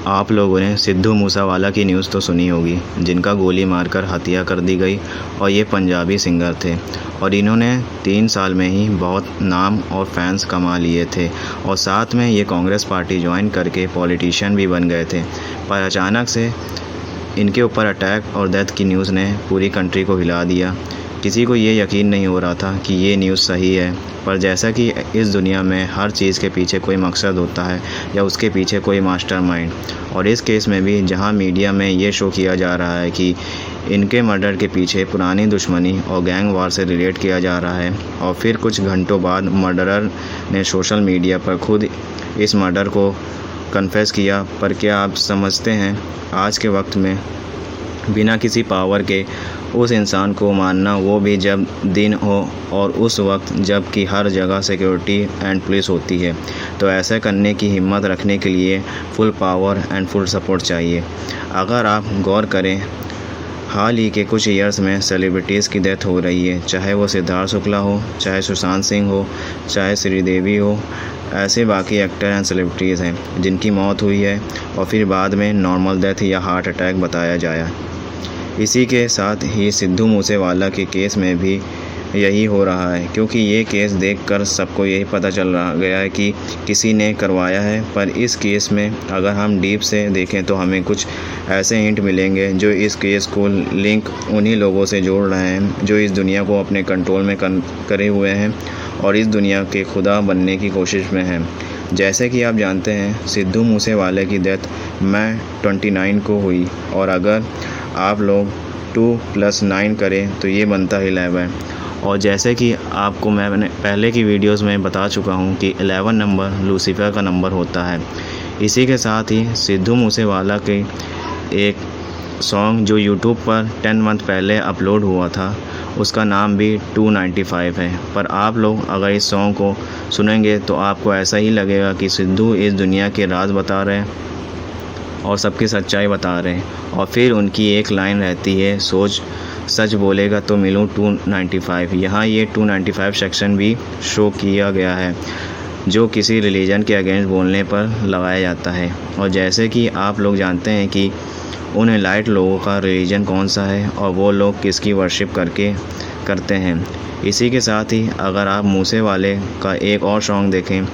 आप लोगों ने सिद्धू मूसेवाला की न्यूज़ तो सुनी होगी, जिनका गोली मारकर हत्या कर दी गई। और ये पंजाबी सिंगर थे और इन्होंने 3 साल में ही बहुत नाम और फैंस कमा लिए थे और साथ में ये कांग्रेस पार्टी ज्वाइन करके पॉलिटिशियन भी बन गए थे। पर अचानक से इनके ऊपर अटैक और डेथ की न्यूज़ ने पूरी कंट्री को हिला दिया। किसी को ये यकीन नहीं हो रहा था कि ये न्यूज़ सही है, पर जैसा कि इस दुनिया में हर चीज़ के पीछे कोई मकसद होता है या उसके पीछे कोई मास्टरमाइंड, और इस केस में भी जहां मीडिया में ये शो किया जा रहा है कि इनके मर्डर के पीछे पुरानी दुश्मनी और गैंग वार से रिलेट किया जा रहा है, और फिर कुछ घंटों बाद मर्डरर ने सोशल मीडिया पर खुद इस मर्डर को कन्फेस किया। पर क्या आप समझते हैं, आज के वक्त में बिना किसी पावर के उस इंसान को मारना, वो भी जब दिन हो और उस वक्त जब कि हर जगह सिक्योरिटी एंड पुलिस होती है, तो ऐसा करने की हिम्मत रखने के लिए full power and full support चाहिए। अगर आप गौर करें, हाल ही के कुछ ईयर्स में सेलिब्रिटीज़ की डेथ हो रही है, चाहे वो सिद्धार्थ शुक्ला हो, चाहे सुशांत सिंह हो, चाहे श्रीदेवी हो। ऐसे बाकी एक्टर एंड सेलिब्रिटीज़ हैं जिनकी मौत हुई है और फिर बाद में नॉर्मल डेथ या हार्ट अटैक बताया जाए। इसी के साथ ही सिद्धू मूसेवाला के केस में भी यही हो रहा है, क्योंकि ये केस देखकर सबको यही पता चल गया है कि किसी ने करवाया है। पर इस केस में अगर हम डीप से देखें तो हमें कुछ ऐसे हिंट मिलेंगे जो इस केस को लिंक उन्हीं लोगों से जोड़ रहे हैं जो इस दुनिया को अपने कंट्रोल में करे हुए हैं और इस दुनिया के खुदा बनने की कोशिश में हैं। जैसे कि आप जानते हैं, सिद्धू मूसेवाले की डेथ मई 29 को हुई, और अगर आप लोग 2+9 करें तो ये बनता है 11। और जैसे कि आपको मैंने पहले की वीडियोस में बता चुका हूँ कि 11 नंबर लूसीफर का नंबर होता है। इसी के साथ ही सिद्धू मूसेवाला के एक सॉन्ग जो यूट्यूब पर 10 मंथ पहले अपलोड हुआ था, उसका नाम भी 295 है। पर आप लोग अगर इस सॉन्ग को सुनेंगे तो आपको ऐसा ही लगेगा कि सिद्धू इस दुनिया के राज बता रहे हैं और सबकी सच्चाई बता रहे हैं। और फिर उनकी एक लाइन रहती है, सोच सच बोलेगा तो मिलूँ 295। यहाँ ये 295 सेक्शन भी शो किया गया है जो किसी रिलीजन के अगेंस्ट बोलने पर लगाया जाता है। और जैसे कि आप लोग जानते हैं कि उन एलाइट लोगों का रिलीजन कौन सा है और वो लोग किसकी वर्शिप करते हैं। इसी के साथ ही अगर आप मूसेवाले का एक और सॉन्ग देखें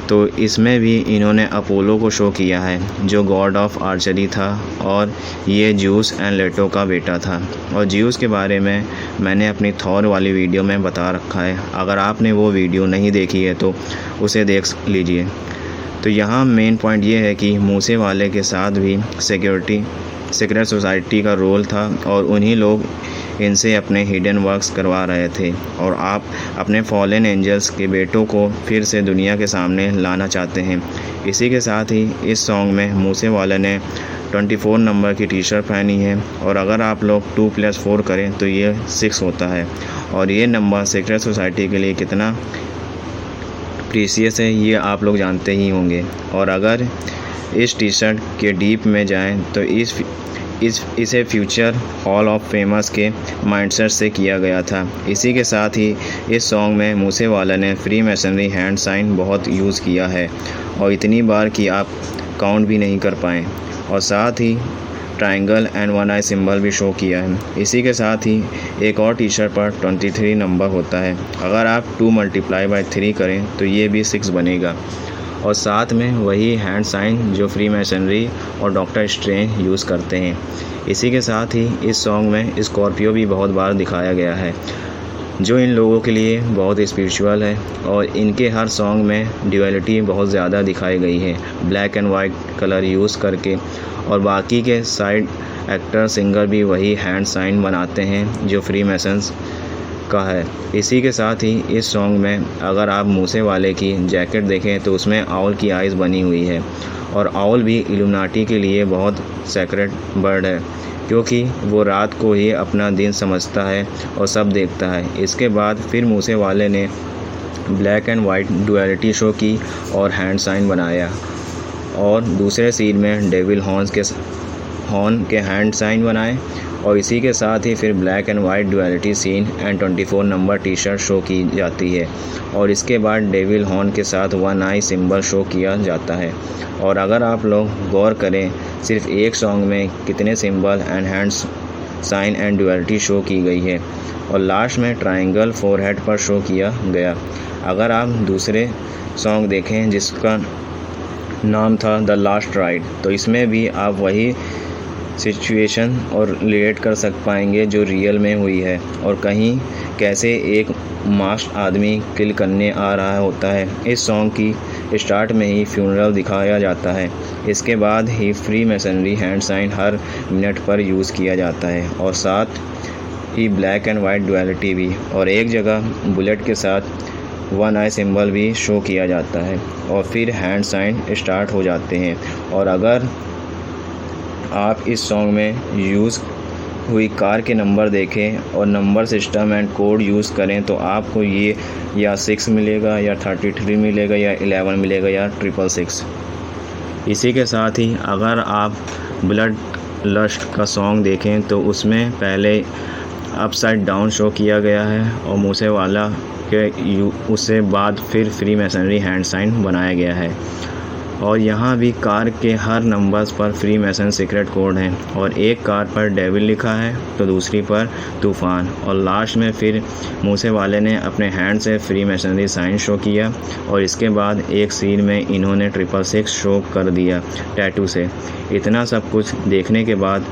तो इसमें भी इन्होंने अपोलो को शो किया है जो गॉड ऑफ आर्चरी था, और ये ज्यूस एंड लेटो का बेटा था। और ज्यूस के बारे में मैंने अपनी थॉर वाली वीडियो में बता रखा है, अगर आपने वो वीडियो नहीं देखी है तो उसे देख लीजिए। तो यहाँ मेन पॉइंट ये है कि मूसेवाले के साथ भी सीक्रेट सोसाइटी का रोल था और उन्हीं लोग इनसे अपने हिडन वर्क्स करवा रहे थे, और आप अपने फॉलन एंजल्स के बेटों को फिर से दुनिया के सामने लाना चाहते हैं। इसी के साथ ही इस सॉन्ग में मूसेवाला ने 24 नंबर की टी शर्ट पहनी है, और अगर आप लोग 2+4 करें तो ये 6 होता है। और ये नंबर सीक्रेट सोसाइटी के लिए कितना प्रीसियस है ये आप लोग जानते ही होंगे। और अगर इस टी शर्ट के डीप में जाएं तो इसे फ्यूचर हॉल ऑफ फेमस के माइंडसेट से किया गया था। इसी के साथ ही इस सॉन्ग में मूसेवाला ने फ्री मैसनरी हैंड साइन बहुत यूज़ किया है, और इतनी बार कि आप काउंट भी नहीं कर पाएँ। और साथ ही ट्रायंगल एंड 1 आई सिंबल भी शो किया है। इसी के साथ ही एक और टी शर्ट पर 23 नंबर होता है, अगर आप 2 × 3 करें तो ये भी 6 बनेगा। और साथ में वही हैंड साइन जो फ्री मैसनरी और डॉक्टर स्ट्रेंज यूज़ करते हैं। इसी के साथ ही इस सॉन्ग में स्कॉर्पियो भी बहुत बार दिखाया गया है जो इन लोगों के लिए बहुत स्पिरिचुअल है, और इनके हर सॉन्ग में ड्यूअलिटी बहुत ज़्यादा दिखाई गई है black and white colour use करके। और बाकी के साइड एक्टर सिंगर भी वही हैंड साइन बनाते हैं जो फ्री मैसन्स का है। इसी के साथ ही इस सॉन्ग में अगर आप मूसेवाले की जैकेट देखें तो उसमें आउल की आइज़ बनी हुई है, और आउल भी इल्यूमिनाटी के लिए बहुत सेक्रेट बर्ड है, क्योंकि वो रात को ही अपना दिन समझता है और सब देखता है। इसके बाद फिर मूसेवाले ने black and white duality show की और हैंड साइन बनाया, और दूसरे सीन में डेविल हॉर्न के हैंड साइन बनाए, और इसी के साथ ही फिर black and white duality scene and 24 number T shirt show की जाती है, और इसके बाद डेविल हॉर्न के साथ 1 आई सिंबल शो किया जाता है। और अगर आप लोग गौर करें सिर्फ एक सॉन्ग में कितने symbol and hands sign and duality show की गई है और लास्ट में ट्रायंगल फोरहेड पर शो किया गया। अगर आप दूसरे सॉन्ग देखें जिसका नाम था द लास्ट राइड, तो इसमें भी आप वही सिचुएशन और रिलेट कर पाएंगे जो रियल में हुई है और कहीं कैसे एक मास्क आदमी किल करने आ रहा होता है। इस सॉन्ग की स्टार्ट में ही फ्यूनरल दिखाया जाता है, इसके बाद ही फ्री मैसनरी हैंड साइन हर मिनट पर यूज़ किया जाता है और साथ ही ब्लैक एंड वाइट डुअलिटी भी, और एक जगह बुलेट के साथ वन आई सिंबल भी शो किया जाता है और फिर हैंड साइन स्टार्ट हो जाते हैं। और अगर आप इस सॉन्ग में यूज़ हुई कार के नंबर देखें और number system and code use करें तो आपको ये या 6 मिलेगा या 33 मिलेगा या 11 मिलेगा या 666। इसी के साथ ही अगर आप ब्लड लस्ट का सॉन्ग देखें तो उसमें पहले अपसाइड डाउन शो किया गया है और मूसे वाला के उससे बाद फिर फ्री मैसनरी हैंड साइन बनाया गया है और यहाँ भी कार के हर नंबर्स पर फ्री मैसन सीक्रेट कोड हैं और एक कार पर डेविल लिखा है तो दूसरी पर तूफ़ान, और लास्ट में फिर मूसे वाले ने अपने हैंड से फ्री मैसनरी साइन शो किया और इसके बाद एक सीन में इन्होंने 666 शो कर दिया टैटू से। इतना सब कुछ देखने के बाद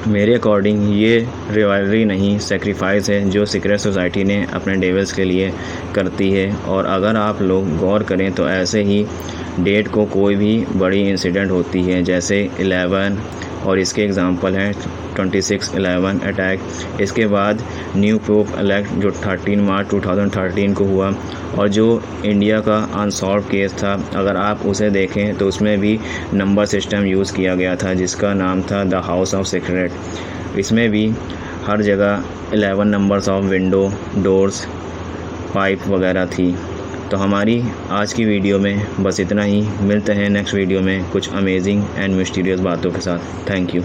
मेरे अकॉर्डिंग ये रिवाइवरी नहीं सेक्रीफाइस है जो सीक्रेट सोसाइटी ने अपने डेविल्स के लिए करती है। और अगर आप लोग गौर करें तो ऐसे ही डेट को कोई भी बड़ी इंसिडेंट होती है जैसे 11 और इसके एग्जांपल हैं 26/11 अटैक, इसके बाद न्यू पोप इलेक्ट जो 13 मार्च 2013 को हुआ और जो इंडिया का अनसॉल्व केस था अगर आप उसे देखें तो उसमें भी नंबर सिस्टम यूज़ किया गया था जिसका नाम था द हाउस ऑफ सीक्रेट। इसमें भी हर जगह 11 numbers of window, doors, pipe वगैरह थी। तो हमारी आज की वीडियो में बस इतना ही। मिलते हैं नेक्स्ट वीडियो में कुछ अमेजिंग एंड मिस्टीरियस बातों के साथ। Thank you.